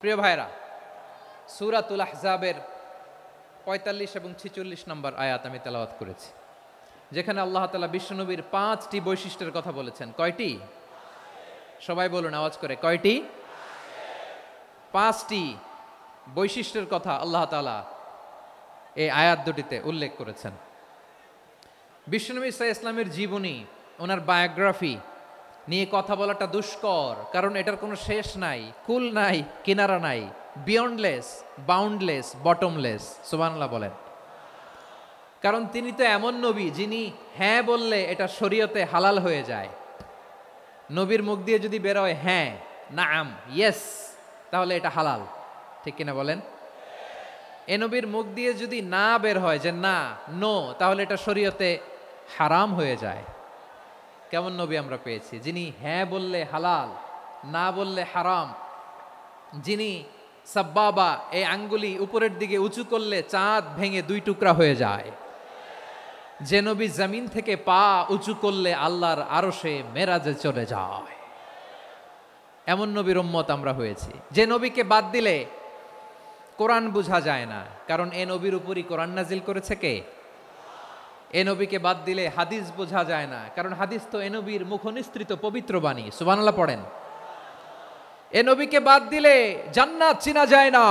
প্রিয় ভাইরা, সূরাতুল আহজাবের ৪৫ এবং ৪৬ নম্বর আয়াত আমি তেলাওয়াত করেছি, যেখানে আল্লাহ তাআলা বিশ্বনবীর ৫টি বৈশিষ্ট্যের কথা বলেছেন। কয়টি? সবাই বলুন আওয়াজ করে, কয়টি? ৫টি বৈশিষ্ট্যের কথা আল্লাহ তাআলা এই আয়াত দুটিতে উল্লেখ করেছেন। বিশ্বনবী সাল্লাল্লাহু আলাইহি ইসলামের জীবনী, ওনার বায়োগ্রাফি নিয়ে কথা বলাটা দুষ্কর, কারণ এটার কোনো শেষ নাই, কুল নাই, কিনারা নাই, বিয়ন্ডলেস, বাউন্ডলেস, বটমলেস। সুবহানাল্লাহ বলেন। কারণ তিনি তো এমন নবী যিনি হ্যাঁ বললে এটা শরীয়তে হালাল হয়ে যায়। নবীর মুখ দিয়ে যদি বেরোয় হ্যাঁ, নাআম, ইয়েস, তাহলে এটা হালাল। ঠিক কিনা বলেন? এ নবীর মুখ দিয়ে যদি না বের হয় যে না, নো, তাহলে এটা শরীয়তে হারাম হয়ে যায়। কেমন নবী আমরা পেয়েছি, যিনি হ্যাঁ বললে হালাল, না বললে হারাম, যিনি সাব্বাবা, এই আঙ্গুলি উপরের দিকে উঁচু করলে চাঁদ ভেঙে 2 টুকরা হয়ে যায়, যে নবী জমিন থেকে পা উঁচু করলে আল্লাহর আরশে মেরাজে চলে যায়, এমন নবীর উম্মত আমরা হয়েছি। যে নবীকে বাদ দিলে কোরআন বোঝা যায় না, কারণ এ নবীর উপরই কোরআন নাজিল করেছে কে? এ নবীকে বাদ দিলে হাদিস বোঝা যায় না, কারণ হাদিস তো এ নবীর মুখনিসৃত পবিত্র বাণী। সুবহানাল্লাহ পড়েন। এ নবীকে বাদ দিলে জান্নাত চিনা যায় না,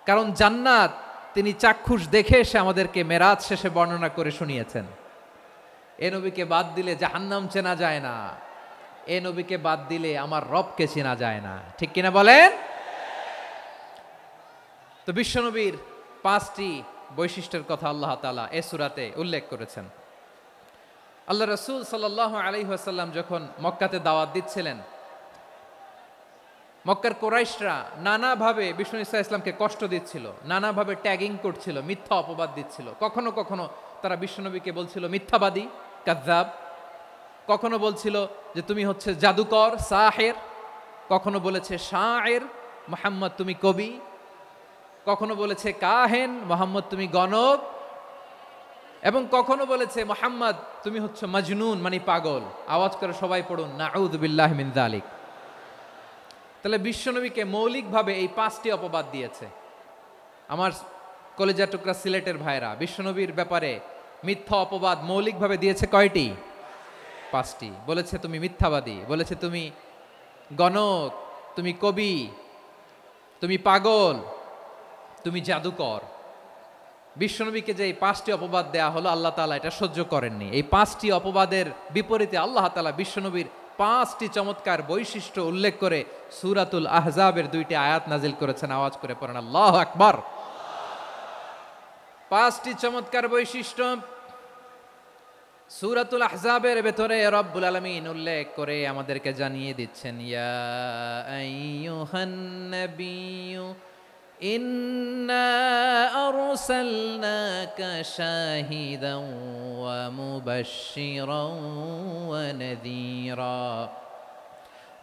কারণ জান্নাত তিনি চাক্ষুষ দেখে এসে আমাদেরকে মেরাজ শেষে বর্ণনা করে শুনিয়েছেন। এ নবীকে বাদ দিলে জাহান্নাম চেনা যায় না, এ নবীকে বাদ দিলে আমার রবকে চেনা যায় না। ঠিক কিনা বলেন? তো বিশ্বনবীর 5টি বৈশিষ্ট্যের কথা আল্লাহ তাআলা এ সূরাতে উল্লেখ করেছেন। আল্লাহ রাসূল সাল্লাল্লাহু আলাইহি ওয়াসাল্লাম যখন মক্কাতে দাওয়াত দিচ্ছিলেন, মক্কার কুরাইশরা নানাভাবে বিষ্ণু ঈসা ইসলামকে কষ্ট দিচ্ছিল, নানাভাবে ট্যাগিং করছিল, মিথ্যা অপবাদ দিচ্ছিল। কখনো কখনো তারা বিশ্বনবীকে বলছিল মিথ্যাবাদী, কাযযাব। কখনো বলছিল যে তুমি হচ্ছে জাদুকর, সাহের। কখনো বলেছে শায়ের, মুহাম্মদ তুমি কবি। কখনো বলেছে কাহেন, মুহাম্মদ তুমি গণক। এবং কখনো বলেছে মুহাম্মদ তুমি হচ্ছে মাজনুন, মানে পাগল। আওয়াজ করে সবাই পড়ুন, নাউযু বিল্লাহি মিন যালিক। তাহলে বিশ্বনবীকে মৌলিকভাবে এই 5টি অপবাদ দিয়েছে। আমার কলেজা টুকরা সিলেটের ভাইরা, বিশ্বনবীর ব্যাপারে মিথ্যা অপবাদ মৌলিকভাবে দিয়েছে কয়টি? 5টি। বলেছে তুমি মিথ্যাবাদী, বলেছে তুমি গণক, তুমি কবি, তুমি পাগল, তুমি জাদুকর। বিশ্বনবীকে যে এই 5টি অপবাদ দেয়া হলো, আল্লাহ তাআলা এটা সহ্য করেননি। এই 5টি অপবাদের বিপরীতে আল্লাহ তাআলা বিশ্বনবীর 5টি চমৎকার বৈশিষ্ট্য উল্লেখ করে সূরাতুল আহজাবের 2টি আয়াত নাজিল করেছেন। আওয়াজ করে পড়েন আল্লাহু আকবার। 5টি চমৎকার বৈশিষ্ট্য সূরাতুল আহজাবের ভেতরে রব্বুল আলামিন উল্লেখ করে আমাদেরকে জানিয়ে দিচ্ছেন, ইয়া আইয়ুহান নাবিয়্যু ইন্না আরসালনাকা শাহিদান ওয়া মুবাশশিরান ওয়া নাযীরা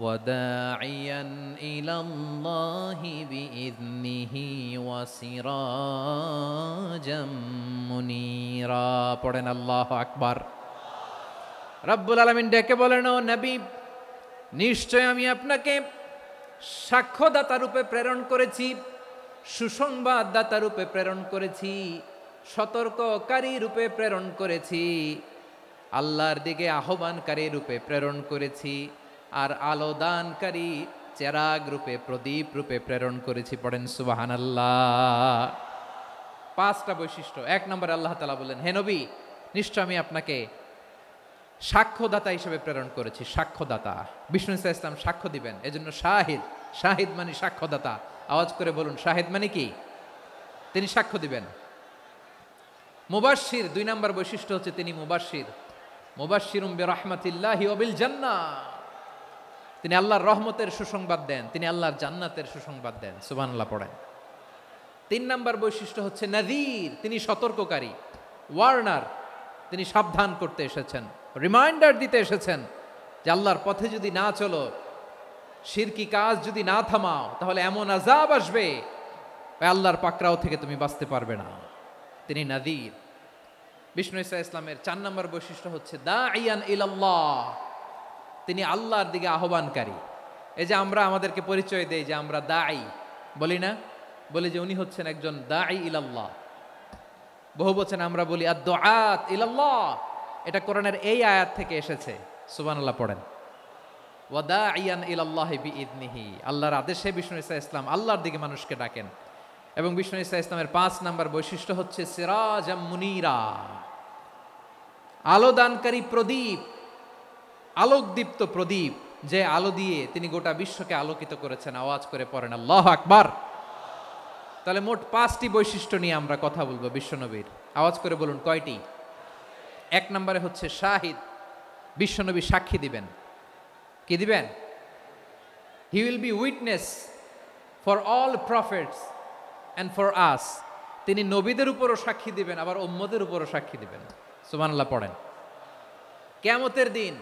ওয়া দাঈয়ান ইলাল্লাহি বিইذনিহি ওয়া সিরাজাম মুনীরা। পড়েন আল্লাহু আকবার। রব্বুল আলামিন ডেকে বলেন, ও নবী, নিশ্চয় আমি আপনাকে সাক্ষ্যদাতা রূপে প্রেরণ করেছি, সুসংবাদদাতা রূপে প্রেরণ করেছি, সতর্ককারী রূপে প্রেরণ করেছি, আল্লাহর দিকে আহ্বানকারী রূপে প্রেরণ করেছি, আর আলোদানকারী চেরাগ রূপে, প্রদীপ রূপে প্রেরণ করেছি। পড়েন সুবহানাল্লাহ। 5টা বৈশিষ্ট্য। 1 নম্বরে আল্লাহ তাআলা বললেন, হে নবী, নিশ্চয় আমি আপনাকে সাক্ষ্যদাতা হিসেবে প্রেরণ করেছি। সাক্ষ্যদাতা, বিষ্ণু ঈসা ইসলাম সাক্ষ্য দিবেন, এজন্য শাহিদ। শাহিদ মানে সাক্ষ্যদাতা। আওয়াজ করে বলুন, শাহিদ মানে কি? তিনি সাক্ষ্য দিবেন। মুবাশশির, 2 নম্বর বৈশিষ্ট্য হচ্ছে তিনি মুবাশশির। মুবাশশিরুম বিরাহমাতিল্লাহি ওয়া বিল জান্নাহ। তিনি আল্লাহর রহমতের সুসংবাদ দেন, তিনি আল্লাহর জান্নাতের সুসংবাদ দেন। সুবহানাল্লাহ পড়েন। 3 নম্বর বৈশিষ্ট্য হচ্ছে নাযীর, তিনি সতর্ককারী, ওয়ার্নার। তিনি সাবধান করতে এসেছেন, রিমাইন্ডার দিতে এসেছেন যে আল্লাহর পথে যদি না চলো, শিরকি কাজ যদি না থামাও, তাহলে এমন আযাব আসবে আল্লাহর পাকড়াও থেকে তুমি বাঁচতে পারবে না। তিনি নাযীর। বিষ্ণু ঈসা ইসলামের 4 নম্বর বৈশিষ্ট্য হচ্ছে দাঈয়ান ইলাল্লাহ, তিনি আল্লাহর দিকে আহ্বানকারী। এই যে আমরা আমাদেরকে পরিচয় দেই যে আমরা দাঈ, বলি না? বলি যে উনি হচ্ছেন একজন দাঈ ইলাল্লাহ। বহু বচন আমরা বলি আদ-দুআত ইলাল্লাহ। এটা কোরআনের এই আয়াত থেকে এসেছে। সুবহানাল্লাহ পড়েন। ওয়া দাঈয়ান ইলাল্লাহি বিইذনিহি। আল্লাহর আদেশে বিষ্ণু ঈসা ইসলাম আল্লাহর দিকে মানুষকে ডাকেন। এবং বিষ্ণু ঈসা ইসলামের ৫ নাম্বার বৈশিষ্ট্য হচ্ছে সিরাজাম মুনীরা, আলো দানকারী প্রদীপ, আলোকদীপ্ত প্রদীপ, যে আলো দিয়ে তিনি গোটা বিশ্বকে আলোকিত করেছেন। আওয়াজ করে পড়েন আল্লাহু আকবার। তাহলে মোট ৫টি বৈশিষ্ট্য নিয়ে আমরা কথা বলবো বিশ্বনবীর। আওয়াজ করে বলুন কয়টি? ১ নম্বরে হচ্ছে শাহিদ, বিশ্বনবী সাক্ষী দিবেন। কি দিবেন? He will be witness for all prophets and for us. তিনি নবীদের উপরও সাক্ষী দিবেন, আবার উম্মতের উপরও সাক্ষী দিবেন। সুবহানাল্লাহ পড়েন। কিয়ামতের দিন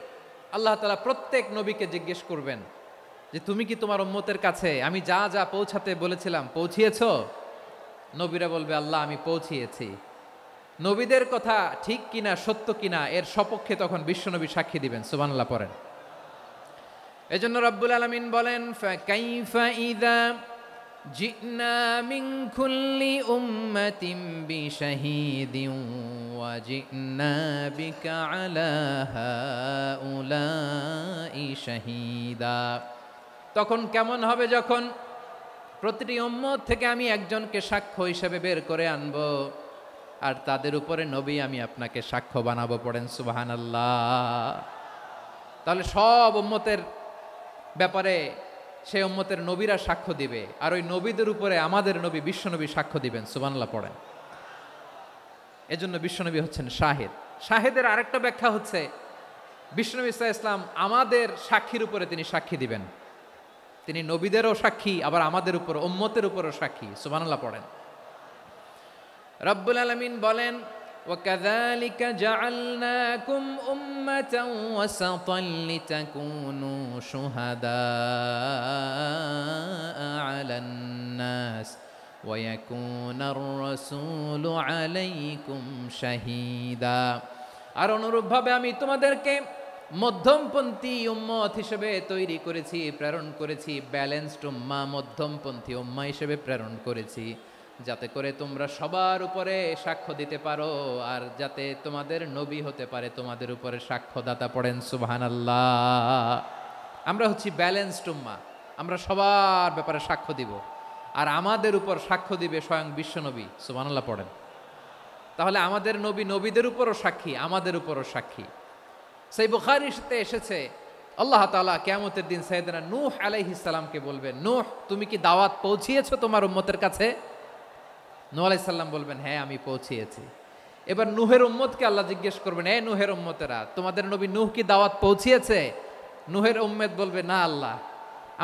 আল্লাহ তাআলা প্রত্যেক নবীকে জিজ্ঞেস করবেন যে তুমি কি তোমার উম্মতের কাছে আমি যা যা পৌঁছাতে বলেছিলাম পৌঁছিয়েছো? নবীরা বলবে আল্লাহ আমি পৌঁছিয়েছি। নবীদের কথা ঠিক কিনা, সত্য কিনা, এর সপক্ষে তখন বিশ্বনবী সাক্ষী দিবেন। সুবহানাল্লাহ পড়েন। এজন্য রব্বুল আলামিন বলেন ফাকাইফা ইযা জিনা মিন কুল্লি উম্মাতিন বিশাহীদিন ওয়া জিনা বিকা আলা হাউলাই শাহীদা। তখন কেমন হবে যখন প্রতিটি উম্মত থেকে আমি একজনকে সাক্ষ্য হিসেবে বের করে আনব, আর তাদের উপরে নবী আমি আপনাকে সাক্ষ্য বানাবো। পড়েন সুবহানাল্লাহ। তাহলে সব উম্মতের ব্যাপারে সেই উম্মতের নবীরা সাক্ষ্য দিবে, আর ওই নবীদের উপরে আমাদের নবী বিশ্বনবী সাক্ষ্য দিবেন। সুবহানাল্লাহ পড়েন। এজন্য বিশ্বনবী হচ্ছেন শাহিদ। শাহিদের আরেকটা ব্যাখ্যা হচ্ছে বিশ্বনবী সাল্লাল্লাহু আলাইহি ওয়াসাল্লাম আমাদের সাক্ষীর উপরে তিনি সাক্ষী দিবেন। তিনি নবীদেরও সাক্ষী, আবার আমাদের উপর উম্মতের উপরও সাক্ষী। সুবহানাল্লাহ পড়েন। রব্বুল আলামিন বলেন وَكَذَلِكَ جَعَلْنَاكُمْ أُمَّةً وَسَطًا لِتَكُونُوا شُهَدَاءَ عَلَى النَّاسِ وَيَكُونَ الرَّسُولُ عَلَيْكُمْ شَهِيدًا। আর অনুরূপভাবে আমি তোমাদেরকে মধ্যমপন্থী উম্মত হিসেবে তৈরি করেছি, প্রেরণ করেছি। ব্যালেন্সড উম্মাহ, মধ্যমপন্থী উম্মাহ হিসেবে প্রেরণ করেছি, যাতে করে তোমরা সবার উপরে সাক্ষ্য দিতে পারো, আর যাতে তোমাদের নবী হতে পারে তোমাদের উপরে সাক্ষ্যদাতা। পড়েন সুবহানাল্লাহ। আমরা হচ্ছি ব্যালেন্সড উম্মাহ, আমরা সবার ব্যাপারে সাক্ষ্য দিব, আর আমাদের উপর সাক্ষ্য দিবে স্বয়ং বিশ্বনবী। সুবহানাল্লাহ পড়েন। তাহলে আমাদের নবী নবীদের উপরও সাক্ষী, আমাদের উপরও সাক্ষী। সেই বুখারীতে এসেছে আল্লাহ তাআলা কিয়ামতের দিন সাইয়েদনা নূহ আলাইহিস সালামকে বলবেন, নূহ তুমি কি দাওয়াত পৌঁছিয়েছো তোমার উম্মতের কাছে? নূহ আলাইহিস সালাম বলবেন হ্যাঁ আমি পৌঁছিয়েছি। এবার নূহের উম্মতকে আল্লাহ জিজ্ঞেস করবেন, এ নূহের উম্মতেরা তোমাদের নবী নূহ কি দাওয়াত পৌঁছিয়েছে? নূহের উম্মত বলবে না আল্লাহ,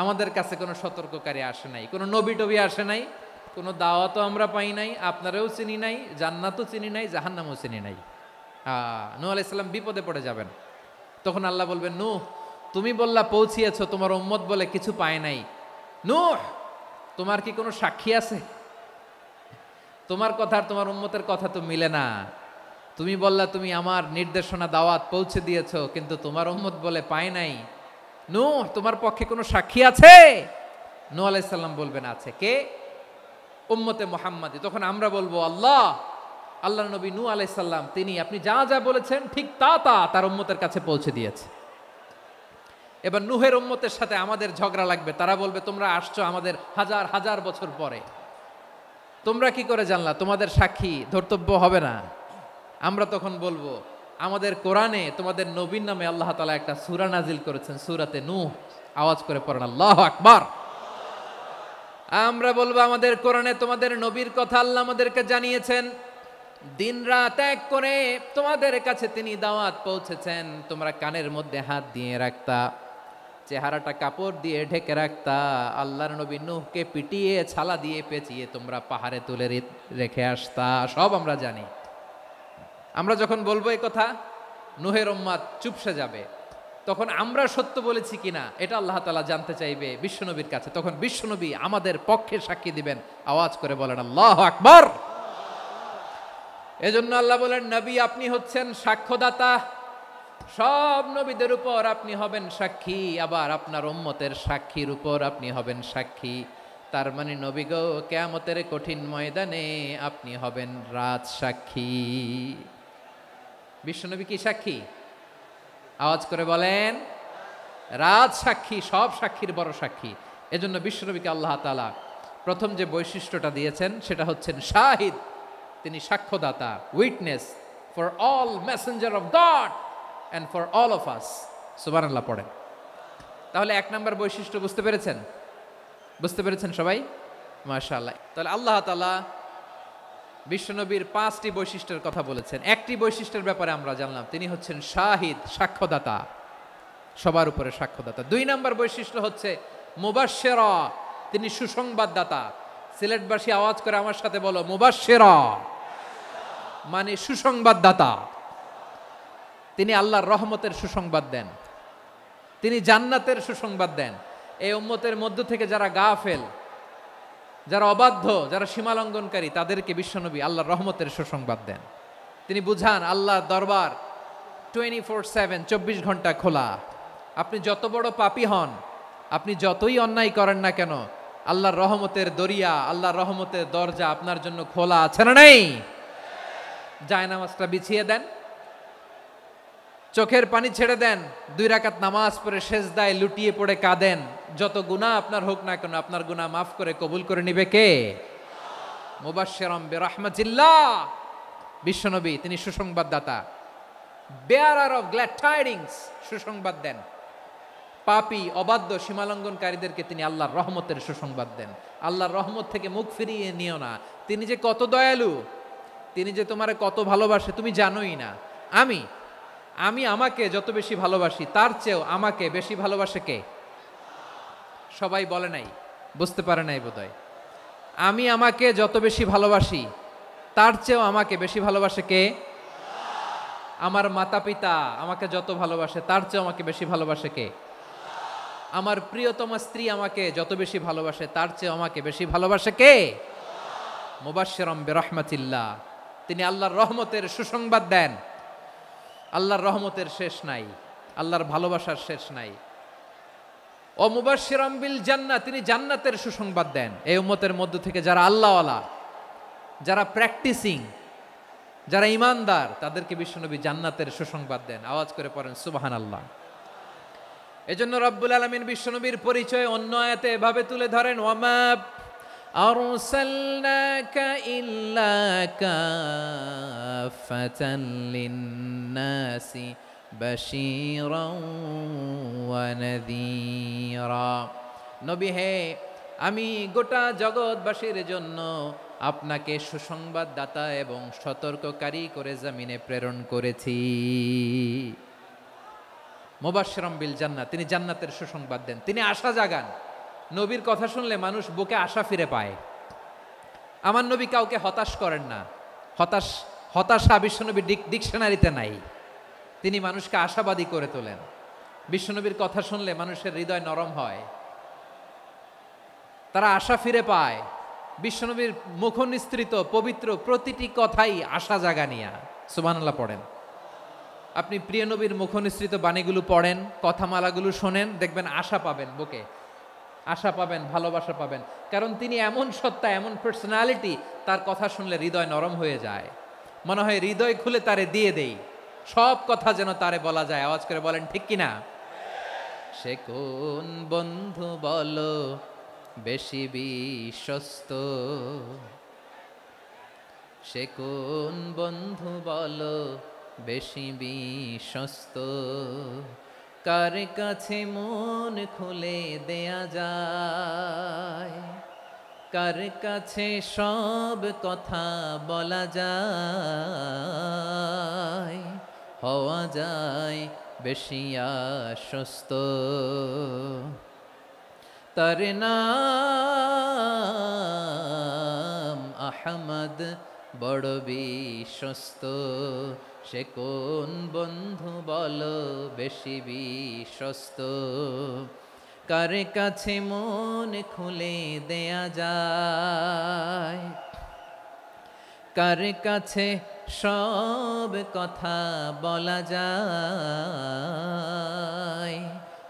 আমাদের কাছে কোনো সতর্ককারী আসে নাই, কোনো নবী টবি আসে নাই, কোনো দাওয়াতও আমরা পাই নাই, আপনারাও চিনি নাই, জান্নাতও চিনি নাই, জাহান্নামও চিনি নাই। নূহ আলাইহিস সালাম বিপদে পড়ে যাবেন। তখন আল্লাহ বলবেন নূহ তুমি বললা পৌঁছিয়েছো, তোমার উম্মত বলে কিছু পায় নাই। নূহ তোমার কি কোনো সাক্ষী আছে? তোমার কথা আর তোমার উম্মতের কথা তো মিলে না। তুমি বললা তুমি আমার নির্দেশনা দাওয়াত পৌঁছে দিয়েছো, কিন্তু তোমার উম্মত বলে পায় নাই। নূহ তোমার পক্ষে কোনো সাক্ষী আছে? নূহ আলাইহিস সালাম বলবেন আছে। কে? উম্মতে মুহাম্মাদি। তখন আমরা বলবো আল্লাহ, আল্লাহর নবী নূহ আলাইহিস সালাম তিনি আপনি যা যা বলেছেন ঠিক তা তা তার উম্মতের কাছে পৌঁছে দিয়েছে। এবার নূহের উম্মতের সাথে আমাদের ঝগড়া লাগবে। তারা বলবে তোমরা আসছো আমাদের হাজার হাজার বছর পরে, তোমরা কি করে জানলা? তোমাদের সাক্ষী ধর্তব্য হবে না। আমরা তখন বলবো আমাদের কোরআনে তোমাদের নবীর নামে আল্লাহ তাআলা একটা সূরা নাজিল করেছেন, সূরাতে নূহ। আওয়াজ করে পড়েন আল্লাহু আকবার। আমরা বলবো আমাদের কোরআনে তোমাদের নবীর কথা আল্লাহ আমাদেরকে জানিয়েছেন, দিন রাত এক করে তোমাদের কাছে তিনি দাওয়াত পৌঁছেছেন। তোমরা কানের মধ্যে হাত দিয়ে রাখতা, চেহারাটা কাপড় দিয়ে ঢেকে রাখতা, আল্লাহর নবী নূহকে পিটিয়ে ছালা দিয়ে পেঁচিয়ে তোমরা পাহাড়ে তুলে রেখে আসতা। সব আমরা জানি। আমরা যখন বলবো এই কথা, নূহের উম্মত চুপসে যাবে। তখন আমরা সত্য বলেছি কিনা এটা আল্লাহ তাআলা জানতে চাইবে বিশ্বনবীর কাছে। তখন বিশ্বনবী আমাদের পক্ষে সাক্ষী দিবেন। আওয়াজ করে বলেন আল্লাহু আকবার। এজন্য আল্লাহ বলেন নবী আপনি হচ্ছেন সাক্ষ্যদাতা। সব নবীদের উপর আপনি হবেন সাক্ষী, আবার আপনার উম্মতের সাক্ষীর উপর আপনি হবেন সাক্ষী। তার মানে নবী গো, কিয়ামতের কঠিন ময়দানে আপনি হবেন রাজ সাক্ষী। বিশ্বনবী কি সাক্ষী? আওয়াজ করে বলেন, রাজ সাক্ষী, সব সাক্ষীর বড় সাক্ষী। এজন্য বিশ্বনবীকে আল্লাহ তাআলা প্রথম যে বৈশিষ্ট্যটা দিয়েছেন সেটা হচ্ছেন শাহিদ। তিনি সাক্ষ্যদাতা, witness for all messenger of God and for all of us. সুবহানাল্লাহ পড়েন। তাহলে এক নম্বর বৈশিষ্ট্য বুঝতে পেরেছেন? বুঝতে পেরেছেন সবাই? মাশাআল্লাহ। তাহলে আল্লাহ তাআলা বিশ্বনবীর 5টি বৈশিষ্ট্যের কথা বলেছেন। একটি বৈশিষ্ট্যের ব্যাপারে আমরা জানলাম, তিনি হচ্ছেন শাহিদ, সাক্ষ্যদাতা, সবার উপরে সাক্ষ্যদাতা। 2 নম্বর বৈশিষ্ট্য হচ্ছে মুবাশশিরা, তিনি সুসংবাদদাতা। সিলেটবাসী আওয়াজ করে আমার সাথে বলো, মুবাশশিরা মানে সুসংবাদদাতা। তিনি আল্লাহর রহমতের সুসংবাদ দেন, তিনি জান্নাতের সুসংবাদ দেন। এই উম্মতের মধ্য থেকে যারা গাফেল, যারা অবাধ্য, যারা সীমালঙ্ঘনকারী, তাদেরকে বিশ্বনবী আল্লাহর রহমতের সুসংবাদ দেন। তিনি বুঝান আল্লাহর দরবার 24/7, 24 ঘন্টা খোলা। আপনি যত বড় পাপী হন, আপনি যতই অন্যায় করেন না কেন, আল্লাহর রহমতের দরিয়া, আল্লাহর রহমতের দরজা আপনার জন্য খোলা আছে না নেই? জায়নামাজটা বিছিয়ে দেন, চোখের পানি ছেড়ে দেন, 2 রাকাত নামাজ পড়ে সেজদায় লুটিয়ে পড়ে কাঁদেন। যত গুনাহ আপনার হোক না কেন, আপনার গুনাহ মাফ করে কবুল করে নিবে কে? মুবাশশিরাম বিরাহমাতিল্লাহ। বিশ্বনবী তিনি সুসংবাদদাতা, বেয়ারার অফ গ্ল্যাড টাইডিংস, সুসংবাদ দেন। পাপী, অবাধ্য, সীমালঙ্ঘনকারীদেরকে তিনি আল্লাহর রহমতের সুসংবাদ দেন। আল্লাহর রহমত থেকে মুখ ফিরিয়ে নিও না। তিনি যে কত দয়ালু, তিনি যে তোমারে কত ভালোবাসে তুমি জানোই না। আমি আমাকে যত বেশি ভালোবাসি, তার চেয়েও আমাকে বেশি ভালোবাসে কে? সবাই বলে নাই, বুঝতে পারে নাই বোধহয়। আমি আমাকে যত বেশি ভালোবাসি, তার চেয়েও আমাকে বেশি ভালোবাসে কে? আমার মাতা পিতা আমাকে যত ভালোবাসে, তার চেয়েও আমাকে বেশি ভালোবাসে কে? আমার প্রিয়তমা স্ত্রী আমাকে যত বেশি ভালোবাসে, তার চেয়েও আমাকে বেশি ভালোবাসে কে? মুবাশশিরাম বিরাহমাতিল্লাহ, তিনি আল্লাহর রহমতের সুসংবাদ দেন। আল্লাহর রহমতের শেষ নাই, আল্লাহর ভালোবাসার শেষ নাই। ও মুবাশশিরাম বিল জান্নাহ, তিনি জান্নাতের সুসংবাদ দেন। এই উম্মতের মধ্য থেকে যারা আল্লাহওয়ালা, যারা প্র্যাকটিসিং, যারা ইমানদার, তাদেরকে বিশ্বনবী জান্নাতের সুসংবাদ দেন। আওয়াজ করে পড়েন সুবহানাল্লাহ। এজন্য রব্বুল আলামিন বিশ্বনবীর পরিচয় অন্য আয়াতে এভাবে তুলে ধরেন, ওয়ামা আরসালনাকা ইল্লা কাফাতান লিন্নাসি বাশীরাও ওয়া নাযীরা। নবী হে, আমি গোটা জগৎবাসীর জন্য আপনাকে সুসংবাদদাতা এবং সতর্ককারী করে জমিনে প্রেরণ করেছি। মুবাশশিরাম বিল জান্নাহ, তিনি জান্নাতের সুসংবাদ দেন, তিনি আশা জাগান। নবীর কথা শুনলে মানুষ বুকে আশা ফিরে পায়। আমার নবী কাউকে হতাশ করেন না। হতাশা বিশ্বনবীর ডিকশনারিতে নাই। তিনি মানুষকে আশাবাদী করে তোলেন। বিশ্বনবীর কথা শুনলে মানুষের হৃদয় নরম হয়, তারা আশা ফিরে পায়। বিশ্বনবীর মুখ নিঃসৃত পবিত্র প্রতিটি কথাই আশা জাগানিয়া। সুবহানাল্লাহ পড়েন। আপনি প্রিয় নবীর মুখ নিঃসৃত বাণীগুলো পড়েন, কথামালাগুলো শোনেন, দেখবেন আশা পাবেন, বুকে আশা পাবেন, ভালোবাসা পাবেন। কারণ তিনি এমন সত্তা, এমন পার্সোনালিটি, তার কথা শুনলে হৃদয় নরম হয়ে যায়। মনে হয় হৃদয় খুলে তারে দিয়ে দেই, সব কথা যেন তারে বলা যায়। আওয়াজ করে বলেন ঠিক কিনা? সে কোন বন্ধু বলো বেশি বিশ্বস্ত, সে কোন বন্ধু বলো বেশি বিশ্বস্ত, কার কাছে মন খুলে দেয়া যায়, কার কাছে সব কথা বলা যায়, হওয়া যায় বেশি আশ্বস্ত। তার নাম আহমদ, বড় বিশ্বস্ত। সে কোন বন্ধু বলো বেশি বিশ্বস্ত, কার কাছে মন খুলে দেয়া যায়, কার কাছে সব কথা বলা যায়,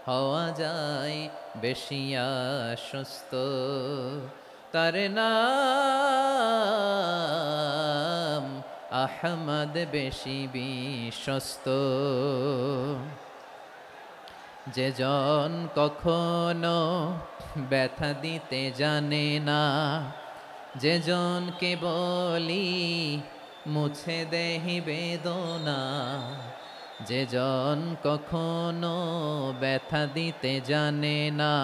হওয়া যায় বেশি আশ্বস্ত, তার নাম আহমদ বেশি বিশ্বস্ত। যে জন কখনো ব্যথা দিতে জানে না, যে জনকে বলি মুছে দেহি বেদনা, যে জন কখনো ব্যথা দিতে জানে না,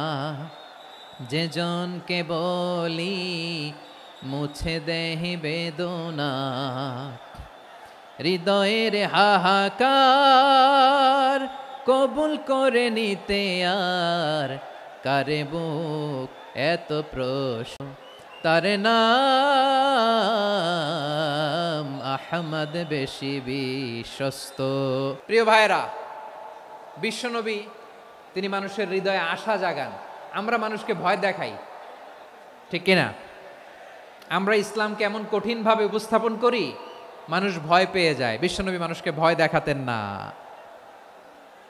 যে জনকে বলি মুছে দেহি বেদনা, হৃদয়ের হাহাকার কবুল করে নিতে আর কারে বুক এত প্রশ্ন, তার নাম আহমদ বেশি বিশ্বস্ত। প্রিয় ভাইরা, বিশ্বনবী তিনি মানুষের হৃদয়ে আশা জাগান। আমরা মানুষকে ভয় দেখাই, ঠিক কিনা? আমরা ইসলামকে এমন কঠিনভাবে উপস্থাপন করি, মানুষ ভয় পেয়ে যায়। বিশ্বনবী মানুষকে ভয় দেখাতেন না,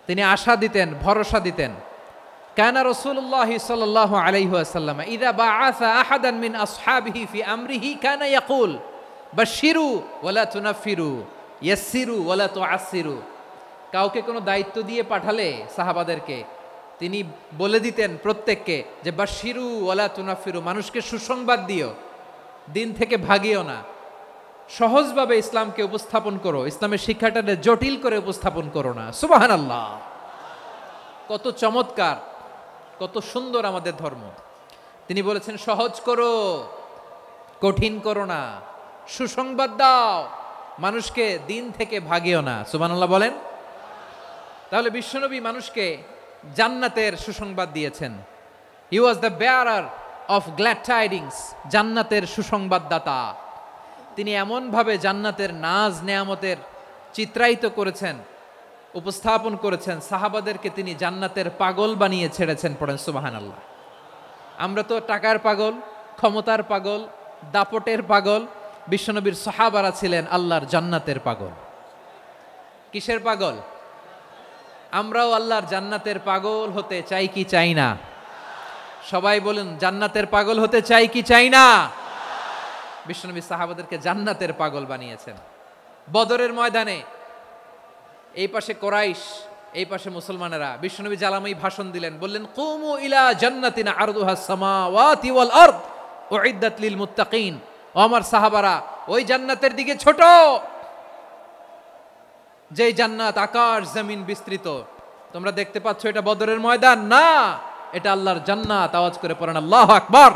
তিনি আশা দিতেন, ভরসা দিতেন। কানা রাসূলুল্লাহ সাল্লাল্লাহু আলাইহি ওয়াসাল্লাম ইযা বাআসা আহাদান মিন আসহাবিহি ফি আমরিহি কানা ইয়াকুল বাশশিরু ওয়ালা তুনাফিরু ইয়াসসিরু ওয়ালা তুআসসিরু। কাউকে কোনো দায়িত্ব দিয়ে পাঠালে সাহাবাদেরকে তিনি বলে দিতেন প্রত্যেককে যে বাশশিরু ওয়ালা তুনাফিরু, মানুষকে সুসংবাদ দিও, দিন থেকে ভাগিও না, সহজভাবে ইসলামকে উপস্থাপন করো, ইসলামের শিক্ষাটাকে জটিল করে উপস্থাপন করো না। সুবহানাল্লাহ, কত চমৎকার, কত সুন্দর আমাদের ধর্ম। তিনি বলেছেন সহজ করো, কঠিন করো না, সুসংবাদ দাও, মানুষকে দিন থেকে ভাগিও না। সুবহানাল্লাহ বলেন। তাহলে বিশ্বনবী মানুষকে জান্নাতের সুসংবাদ দিয়েছেন। He was the bearer of glad tidings, জান্নাতের সুসংবাদদাতা। তিনি এমনভাবে জান্নাতের নাজ নেয়ামতের চিত্রায়িত করেছেন, উপস্থাপন করেছেন, সাহাবাদেরকে তিনি জান্নাতের পাগল বানিয়ে ছেড়েছেন। পড়েন সুবহানাল্লাহ। আমরা তো টাকার পাগল, ক্ষমতার পাগল, দাপটের পাগল। বিশ্বনবীর সাহাবারা ছিলেন আল্লাহর জান্নাতের পাগল। কিসের পাগল? আমরাও আল্লাহর জান্নাতের পাগল হতে চাই কি চাই না? সবাই বলেন, জান্নাতের পাগল হতে চাই কি চাই না? বিশ্বনবী সাহাবাদেরকে জান্নাতের পাগল বানিয়েছেন। বদরের ময়দানে এই পাশে কোরাইশ, এই পাশে মুসলমানেরা। বিশ্বনবী জালাময়ী ভাষণ দিলেন, বললেন কুমু ইলা জান্নাতিন আরদুহাস সামাওয়াতি ওয়াল আরদ উইদ্দাত লিল মুত্তাকিন। ও আমার সাহাবারা, ওই জান্নাতের দিকে ছোট, যেই জান্নাত আকাশ জমিন বিস্তৃত। তোমরা দেখতে পাচ্ছ এটা বদরের ময়দান না, এটা আল্লাহর জান্নাত। আওয়াজ করে পড়েন আল্লাহু আকবার।